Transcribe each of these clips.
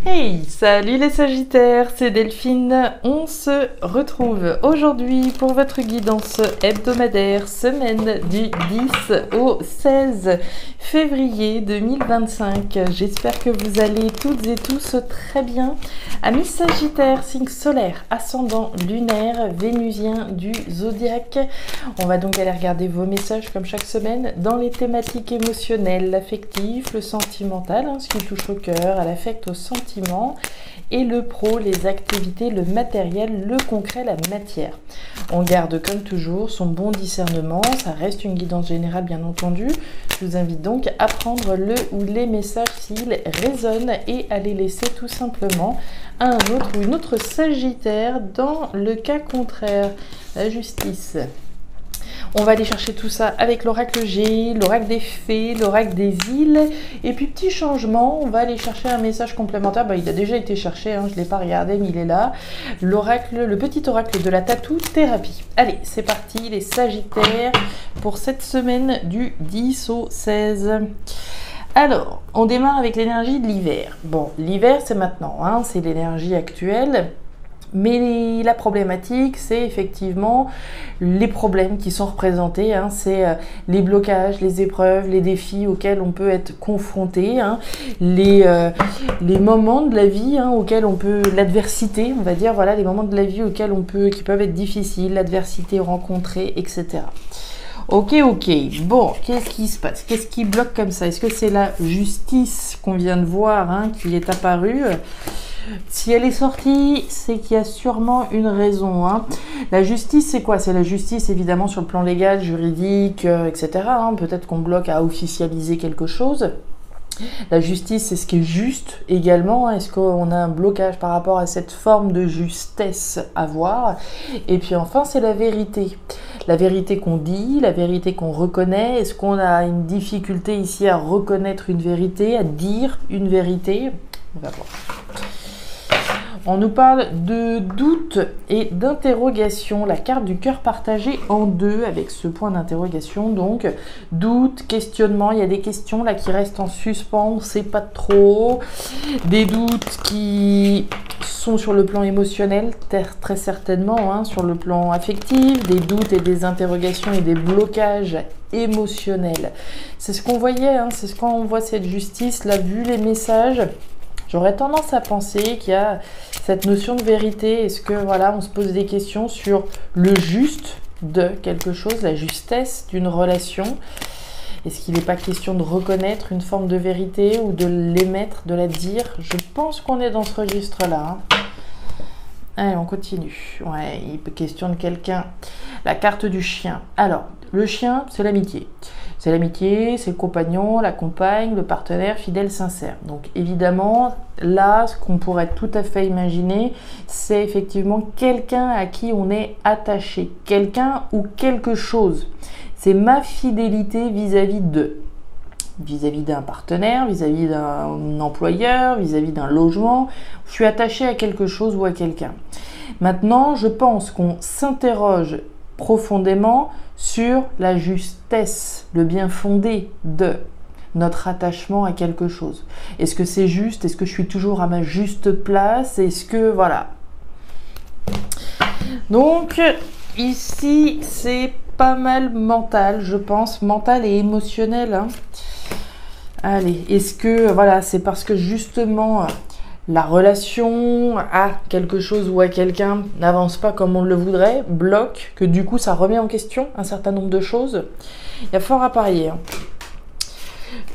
Hey, salut les Sagittaires, c'est Delphine. On se retrouve aujourd'hui pour votre guidance hebdomadaire, semaine du 10 au 16 février 2025. J'espère que vous allez toutes et tous très bien. Amis Sagittaires, signe solaire, ascendant lunaire, vénusien du zodiaque. On va donc aller regarder vos messages comme chaque semaine dans les thématiques émotionnelles, l'affectif, le sentimental, ce qui touche au cœur, à l'affect, au sentiment, et le pro, les activités, le matériel, le concret, la matière. On garde comme toujours son bon discernement, ça reste une guidance générale bien entendu. Je vous invite donc à prendre le ou les messages s'ils résonnent et à les laisser tout simplement à un autre ou une autre Sagittaire dans le cas contraire. La justice. On va aller chercher tout ça avec l'oracle G, l'oracle des fées, l'oracle des îles. Et puis petit changement, on va aller chercher un message complémentaire. Il a déjà été cherché, je ne l'ai pas regardé, mais il est là. L'oracle, le petit oracle de la tatou thérapie. Allez, c'est parti les Sagittaires pour cette semaine du 10 au 16. Alors, on démarre avec l'énergie de l'hiver. Bon, l'hiver c'est maintenant, c'est l'énergie actuelle. Mais la problématique, c'est effectivement les problèmes qui sont représentés, c'est les blocages, les épreuves, les défis auxquels on peut être confronté, les moments de la vie auxquels on peut, l'adversité, on va dire, voilà, les moments de la vie auxquels on peut, qui peuvent être difficiles, l'adversité rencontrée, etc. Ok, bon, qu'est-ce qui se passe? Qu'est-ce qui bloque comme ça? Est-ce que c'est la justice qu'on vient de voir, qui est apparue? Si elle est sortie, c'est qu'il y a sûrement une raison. La justice, c'est quoi? C'est la justice, évidemment, sur le plan légal, juridique, etc. Peut-être qu'on bloque à officialiser quelque chose. La justice, c'est ce qui est juste également. Est-ce qu'on a un blocage par rapport à cette forme de justesse à voir? Et puis enfin, c'est la vérité. La vérité qu'on dit, la vérité qu'on reconnaît. Est-ce qu'on a une difficulté ici à reconnaître une vérité, à dire une vérité? On va voir. On nous parle de doute et d'interrogation, la carte du cœur partagé en deux avec ce point d'interrogation. Donc, doute, questionnement, il y a des questions là qui restent en suspens, on ne sait pas trop. Des doutes qui sont sur le plan émotionnel, très certainement, sur le plan affectif, des doutes et des interrogations et des blocages émotionnels. C'est ce qu'on voyait, c'est ce qu'on voit cette justice, là, vu les messages. J'aurais tendance à penser qu'il y a cette notion de vérité. Est-ce que, voilà, on se pose des questions sur le juste de quelque chose, la justesse d'une relation? Est-ce qu'il n'est pas question de reconnaître une forme de vérité ou de l'émettre, de la dire? Je pense qu'on est dans ce registre-là. Allez, on continue. Ouais, il est question de quelqu'un. La carte du chien. Alors, le chien, c'est l'amitié. C'est l'amitié, c'est le compagnon, la compagne, le partenaire fidèle, sincère. Donc évidemment, là, ce qu'on pourrait tout à fait imaginer, c'est effectivement quelqu'un à qui on est attaché. Quelqu'un ou quelque chose. C'est ma fidélité vis-à-vis d'eux. Vis-à-vis d'un partenaire, vis-à-vis d'un employeur, vis-à-vis d'un logement. Je suis attaché à quelque chose ou à quelqu'un. Maintenant, je pense qu'on s'interroge profondément sur la justesse, le bien fondé de notre attachement à quelque chose. Est-ce que c'est juste? Est-ce que je suis toujours à ma juste place? Est-ce que, voilà. Donc, ici, c'est pas mal mental, je pense, mental et émotionnel. Allez, est-ce que, voilà, c'est parce que justement la relation à quelque chose ou à quelqu'un n'avance pas comme on le voudrait, bloque, que du coup ça remet en question un certain nombre de choses? Il y a fort à parier.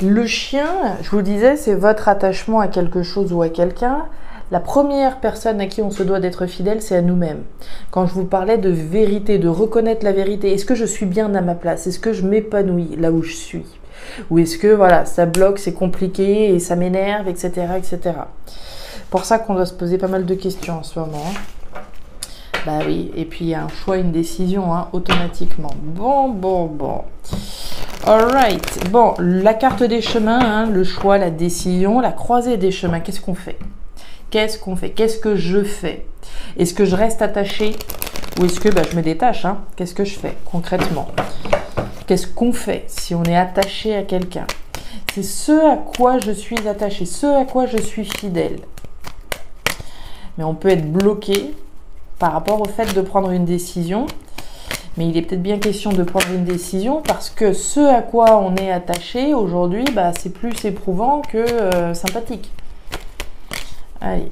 Le chien, je vous disais, c'est votre attachement à quelque chose ou à quelqu'un. La première personne à qui on se doit d'être fidèle, c'est à nous-mêmes. Quand je vous parlais de vérité, de reconnaître la vérité, est-ce que je suis bien à ma place? Est-ce que je m'épanouis là où je suis? Ou est-ce que, voilà, ça bloque, c'est compliqué et ça m'énerve, etc., etc. Pour ça qu'on doit se poser pas mal de questions en ce moment. Bah oui, et puis il y a un choix, une décision, automatiquement. Bon. Alright. Bon, la carte des chemins, le choix, la décision, la croisée des chemins. Qu'est-ce qu'on fait? Qu'est-ce qu'on fait? Qu'est-ce que je fais? Est-ce que je reste attachée ou est-ce que je me détache? Qu'est-ce que je fais concrètement? Qu'est-ce qu'on fait si on est attaché à quelqu'un? C'est ce à quoi je suis attachée, ce à quoi je suis fidèle. mais on peut être bloqué par rapport au fait de prendre une décision. Mais il est peut-être bien question de prendre une décision parce que ce à quoi on est attaché aujourd'hui, bah, c'est plus éprouvant que sympathique. Allez.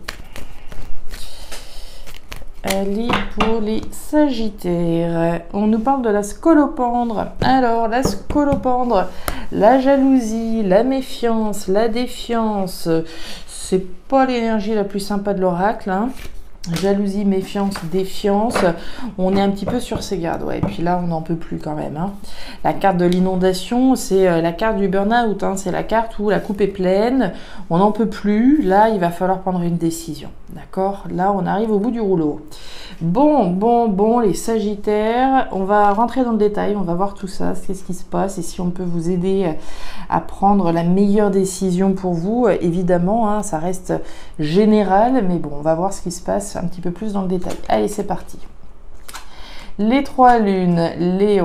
Allez, pour les Sagittaires, on nous parle de la scolopendre. Alors, la scolopendre, la jalousie, la méfiance, la défiance, c'est pas l'énergie la plus sympa de l'oracle, hein. Jalousie, méfiance, défiance, on est un petit peu sur ses gardes. Ouais, et puis là, on n'en peut plus quand même, hein. La carte de l'inondation, c'est la carte du burn-out, hein. C'est la carte où la coupe est pleine, on n'en peut plus. Là, il va falloir prendre une décision. D'accord? Là, on arrive au bout du rouleau. Bon, les Sagittaires, on va rentrer dans le détail, on va voir tout ça, qu'est-ce qui se passe et si on peut vous aider à prendre la meilleure décision pour vous. Évidemment, hein, ça reste général, mais bon, on va voir ce qui se passe un petit peu plus dans le détail. Allez, c'est parti. Les trois lunes, les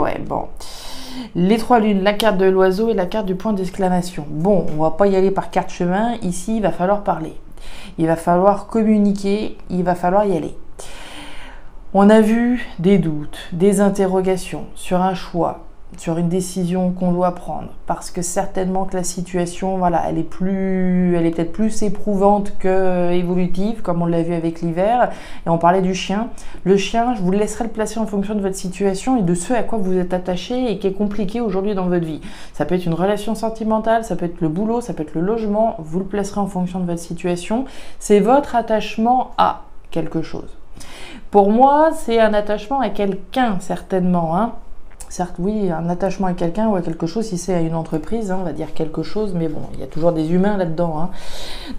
trois lunes, la carte de l'oiseau et la carte du point d'exclamation. Bon, on va pas y aller par carte chemin, ici, il va falloir parler. Il va falloir communiquer, il va falloir y aller. On a vu des doutes, des interrogations sur un choix, sur une décision qu'on doit prendre, parce que certainement que la situation, voilà, elle est peut-être plus éprouvante que évolutive, comme on l'a vu avec l'hiver. Et on parlait du chien. Le chien, je vous laisserai le placer en fonction de votre situation et de ce à quoi vous êtes attaché et qui est compliqué aujourd'hui dans votre vie. Ça peut être une relation sentimentale, ça peut être le boulot, ça peut être le logement. Vous le placerez en fonction de votre situation. C'est votre attachement à quelque chose. Pour moi, c'est un attachement à quelqu'un, certainement, hein. Certes, oui, un attachement à quelqu'un ou à quelque chose, si c'est à une entreprise, hein, on va dire quelque chose, mais bon, il y a toujours des humains là-dedans, hein.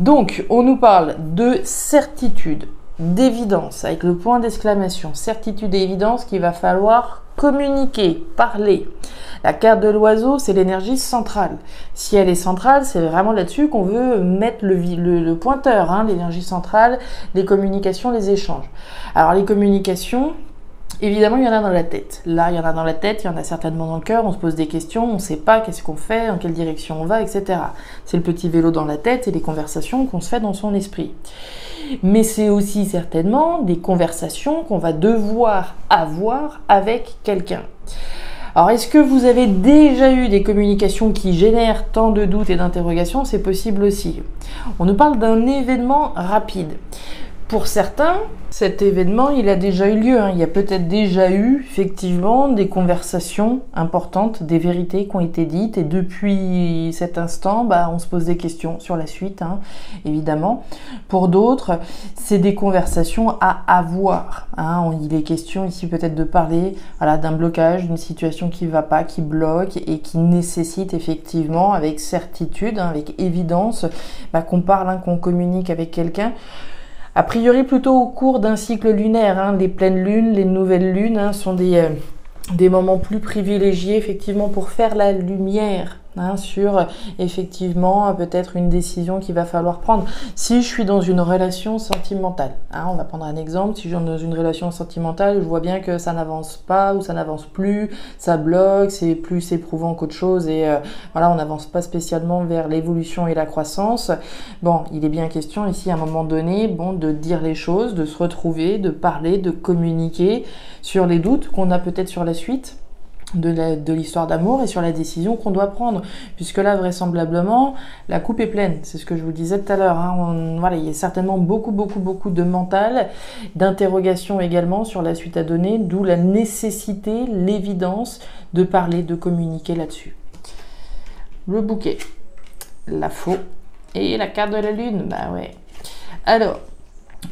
Donc, on nous parle de certitude, d'évidence, avec le point d'exclamation, certitude et évidence qu'il va falloir communiquer, parler. La carte de l'oiseau, c'est l'énergie centrale. Si elle est centrale, c'est vraiment là-dessus qu'on veut mettre le pointeur, hein, l'énergie centrale, les communications, les échanges. Alors, les communications, évidemment, il y en a dans la tête. Là, il y en a dans la tête, il y en a certainement dans le cœur. On se pose des questions, on ne sait pas qu'est-ce qu'on fait, dans quelle direction on va, etc. C'est le petit vélo dans la tête et les conversations qu'on se fait dans son esprit. Mais c'est aussi certainement des conversations qu'on va devoir avoir avec quelqu'un. Alors, est-ce que vous avez déjà eu des communications qui génèrent tant de doutes et d'interrogations? C'est possible aussi. On nous parle d'un événement rapide. Pour certains, cet événement, il a déjà eu lieu, hein. Il y a peut-être déjà eu, effectivement, des conversations importantes, des vérités qui ont été dites. Et depuis cet instant, bah, on se pose des questions sur la suite, hein, évidemment. Pour d'autres, c'est des conversations à avoir, hein. Il est question ici peut-être de parler, voilà, d'un blocage, d'une situation qui ne va pas, qui bloque et qui nécessite effectivement, avec certitude, hein, avec évidence, bah, qu'on parle, hein, qu'on communique avec quelqu'un. A priori, plutôt au cours d'un cycle lunaire, hein. Les pleines lunes, les nouvelles lunes, hein, sont des moments plus privilégiés, effectivement, pour faire la lumière, hein, sur, effectivement, peut-être une décision qu'il va falloir prendre. Si je suis dans une relation sentimentale, hein, on va prendre un exemple, si je suis dans une relation sentimentale, je vois bien que ça n'avance pas ou ça n'avance plus, ça bloque, c'est plus éprouvant qu'autre chose et voilà, on n'avance pas spécialement vers l'évolution et la croissance. Bon, il est bien question ici, à un moment donné, bon, de dire les choses, de se retrouver, de parler, de communiquer sur les doutes qu'on a peut-être sur la suite de l'histoire d'amour et sur la décision qu'on doit prendre, puisque là vraisemblablement la coupe est pleine, c'est ce que je vous disais tout à l'heure, hein. Voilà, il y a certainement beaucoup de mental, d'interrogation également sur la suite à donner, d'où la nécessité, l'évidence de parler, de communiquer là-dessus. Le bouquet, la faux et la carte de la lune, bah ouais. Alors,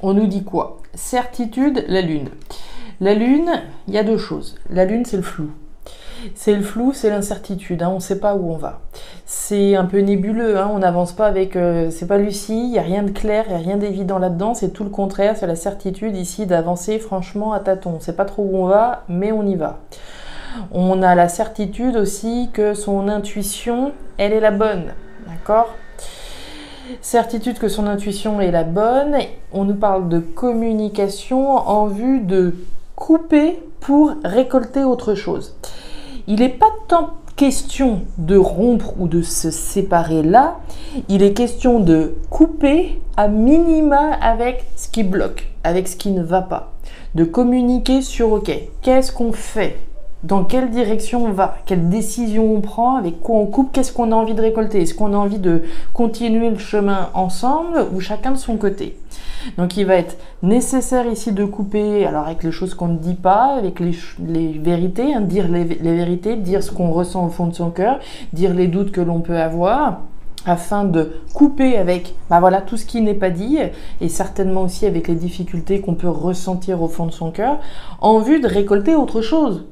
on nous dit quoi? Certitude, la lune. La lune, il y a deux choses. La lune, c'est le flou. C'est le flou, c'est l'incertitude, hein, on ne sait pas où on va. C'est un peu nébuleux, hein, on n'avance pas avec... c'est pas Lucie, il n'y a rien de clair, il n'y a rien d'évident là-dedans, c'est tout le contraire, c'est la certitude ici d'avancer franchement à tâtons. On ne sait pas trop où on va, mais on y va. On a la certitude aussi que son intuition, elle est la bonne, d'accord ? Certitude que son intuition est la bonne, on nous parle de communication en vue de couper pour récolter autre chose. Il n'est pas tant question de rompre ou de se séparer là, il est question de couper à minima avec ce qui bloque, avec ce qui ne va pas. De communiquer sur OK, qu'est-ce qu'on fait? Dans quelle direction on va? Quelle décision on prend? Avec quoi on coupe? Qu'est-ce qu'on a envie de récolter? Est-ce qu'on a envie de continuer le chemin ensemble ou chacun de son côté? Donc il va être nécessaire ici de couper, alors avec les choses qu'on ne dit pas, avec les vérités, hein, dire les vérités, dire ce qu'on ressent au fond de son cœur, dire les doutes que l'on peut avoir, afin de couper avec voilà, tout ce qui n'est pas dit, et certainement aussi avec les difficultés qu'on peut ressentir au fond de son cœur, en vue de récolter autre chose.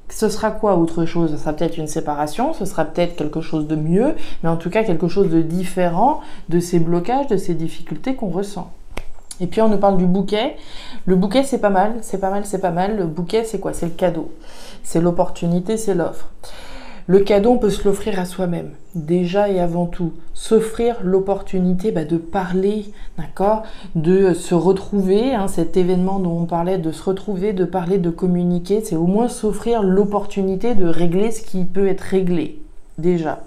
Ce sera quoi autre chose? Ce sera peut-être une séparation, ce sera peut-être quelque chose de mieux, mais en tout cas quelque chose de différent de ces blocages, de ces difficultés qu'on ressent. Et puis on nous parle du bouquet. Le bouquet c'est pas mal, c'est pas mal, c'est pas mal. Le bouquet c'est quoi? C'est le cadeau, c'est l'opportunité, c'est l'offre. Le cadeau, on peut se l'offrir à soi-même, déjà et avant tout. S'offrir l'opportunité de parler, d'accord, de se retrouver, hein, cet événement dont on parlait, de se retrouver, de parler, de communiquer, c'est au moins s'offrir l'opportunité de régler ce qui peut être réglé, déjà.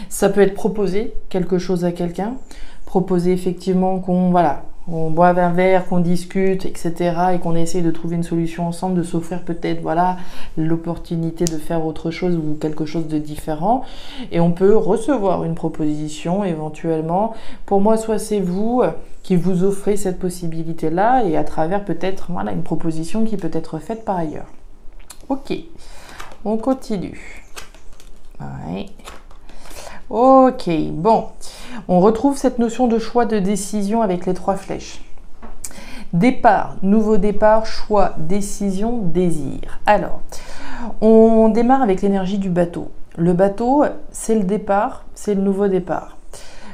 Ça peut être proposer quelque chose à quelqu'un, proposer effectivement qu'on boive un verre, qu'on discute, etc. et qu'on essaye de trouver une solution ensemble, de s'offrir peut-être l'opportunité de faire autre chose ou quelque chose de différent. Et on peut recevoir une proposition éventuellement. Pour moi, soit c'est vous qui vous offrez cette possibilité-là et à travers peut-être une proposition qui peut être faite par ailleurs. Ok, on continue. Ouais. Ok, bon. On retrouve cette notion de choix, de décision avec les 3 flèches. Départ, nouveau départ, choix, décision, désir. Alors, on démarre avec l'énergie du bateau. Le bateau, c'est le départ, c'est le nouveau départ.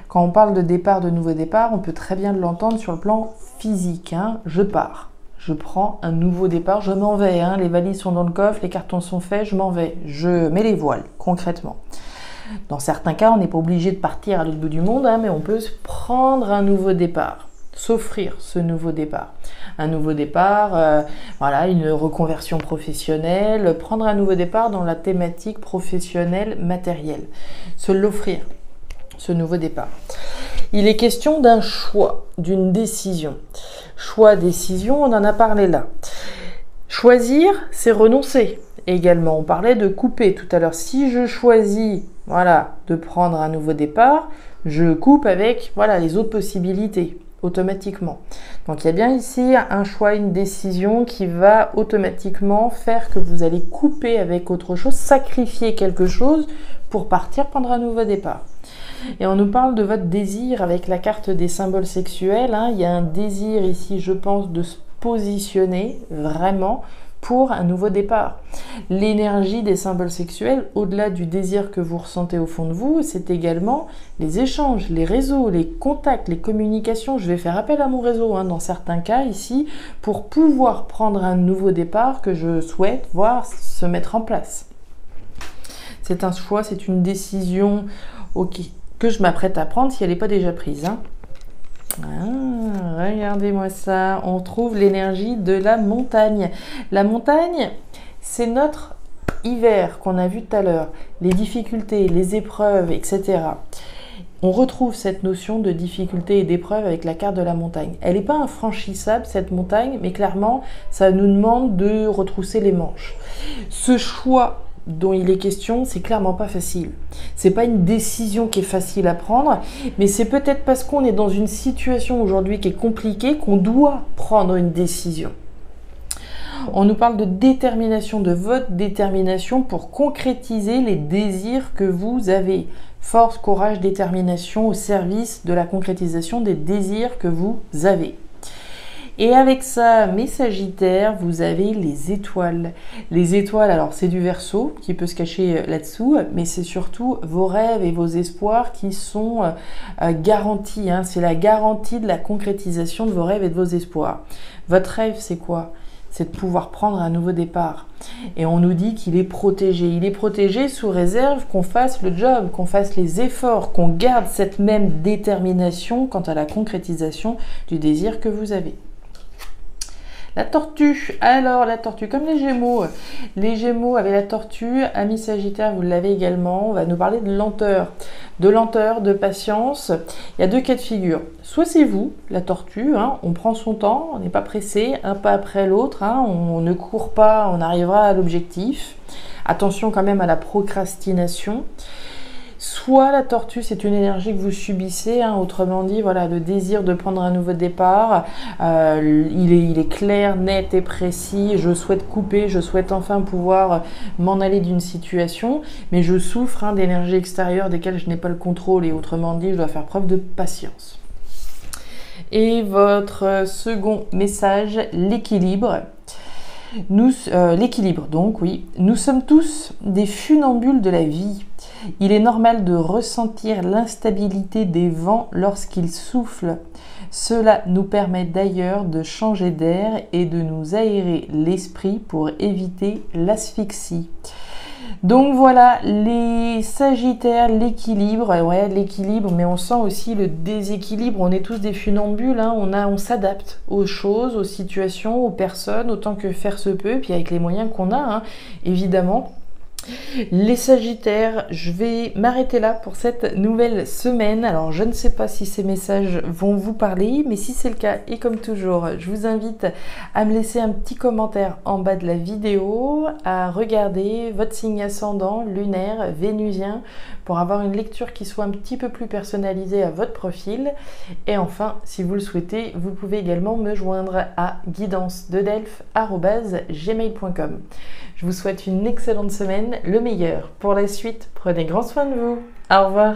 Quand on parle de départ, de nouveau départ, on peut très bien l'entendre sur le plan physique. Hein. Je pars, je prends un nouveau départ, je m'en vais. Hein. Les valises sont dans le coffre, les cartons sont faits, je m'en vais. Je mets les voiles, concrètement. Dans certains cas, on n'est pas obligé de partir à l'autre bout du monde, hein, mais on peut se prendre un nouveau départ, s'offrir ce nouveau départ. Un nouveau départ, une reconversion professionnelle, prendre un nouveau départ dans la thématique professionnelle matérielle. Se l'offrir, ce nouveau départ. Il est question d'un choix, d'une décision. Choix, décision, on en a parlé là. Choisir, c'est renoncer. Également, on parlait de couper tout à l'heure. Si je choisis de prendre un nouveau départ, je coupe avec les autres possibilités automatiquement. Donc il y a bien ici un choix, une décision qui va automatiquement faire que vous allez couper avec autre chose, sacrifier quelque chose pour partir prendre un nouveau départ. Et on nous parle de votre désir avec la carte des symboles sexuels. Hein. Il y a un désir ici, je pense, de se positionner vraiment pour un nouveau départ. L'énergie des symboles sexuels, au-delà du désir que vous ressentez au fond de vous, c'est également les échanges, les réseaux, les contacts, les communications. Je vais faire appel à mon réseau dans certains cas ici pour pouvoir prendre un nouveau départ que je souhaite voir se mettre en place. C'est un choix, c'est une décision que je m'apprête à prendre si elle n'est pas déjà prise. Regardez-moi ça, on trouve l'énergie de la montagne. La montagne, c'est notre hiver qu'on a vu tout à l'heure, les difficultés, les épreuves, etc. On retrouve cette notion de difficulté et d'épreuve avec la carte de la montagne. Elle n'est pas infranchissable, cette montagne, mais clairement, ça nous demande de retrousser les manches. Ce choix dont il est question, c'est clairement pas facile. C'est pas une décision qui est facile à prendre, mais c'est peut-être parce qu'on est dans une situation aujourd'hui qui est compliquée qu'on doit prendre une décision. On nous parle de détermination, de votre détermination pour concrétiser les désirs que vous avez. Force, courage, détermination au service de la concrétisation des désirs que vous avez. Et avec ça, mes Sagittaires, vous avez les étoiles. Les étoiles, alors c'est du Verseau qui peut se cacher là-dessous, mais c'est surtout vos rêves et vos espoirs qui sont garantis. Hein. C'est la garantie de la concrétisation de vos rêves et de vos espoirs. Votre rêve, c'est quoi ? C'est de pouvoir prendre un nouveau départ. Et on nous dit qu'il est protégé. Il est protégé sous réserve qu'on fasse le job, qu'on fasse les efforts, qu'on garde cette même détermination quant à la concrétisation du désir que vous avez. La tortue, alors la tortue, comme les Gémeaux avec la tortue, amis Sagittaire, vous l'avez également, on va nous parler de lenteur, de patience. Il y a deux cas de figure. Soit c'est vous, la tortue, hein, on prend son temps, on n'est pas pressé, un pas après l'autre, hein, on ne court pas, on arrivera à l'objectif. Attention quand même à la procrastination. Soit la tortue, c'est une énergie que vous subissez, hein, autrement dit, voilà, le désir de prendre un nouveau départ, il est clair, net et précis, je souhaite couper, je souhaite enfin pouvoir m'en aller d'une situation, mais je souffre, hein, d'énergies extérieures desquelles je n'ai pas le contrôle, et autrement dit, je dois faire preuve de patience. Et votre second message, l'équilibre. L'équilibre, donc oui, nous sommes tous des funambules de la vie. Il est normal de ressentir l'instabilité des vents lorsqu'ils soufflent. Cela nous permet d'ailleurs de changer d'air et de nous aérer l'esprit pour éviter l'asphyxie. Donc voilà, les Sagittaires, l'équilibre, ouais, l'équilibre, mais on sent aussi le déséquilibre. On est tous des funambules, hein, on s'adapte aux choses, aux situations, aux personnes, autant que faire se peut, puis avec les moyens qu'on a, hein, évidemment. Les Sagittaires, je vais m'arrêter là pour cette nouvelle semaine. Alors, je ne sais pas si ces messages vont vous parler, mais si c'est le cas, et comme toujours, je vous invite à me laisser un petit commentaire en bas de la vidéo, à regarder votre signe ascendant, lunaire, vénusien, pour avoir une lecture qui soit un petit peu plus personnalisée à votre profil. Et enfin, si vous le souhaitez, vous pouvez également me joindre à guidancededelphes@gmail.com. Je vous souhaite une excellente semaine, le meilleur pour la suite. Prenez grand soin de vous. Au revoir.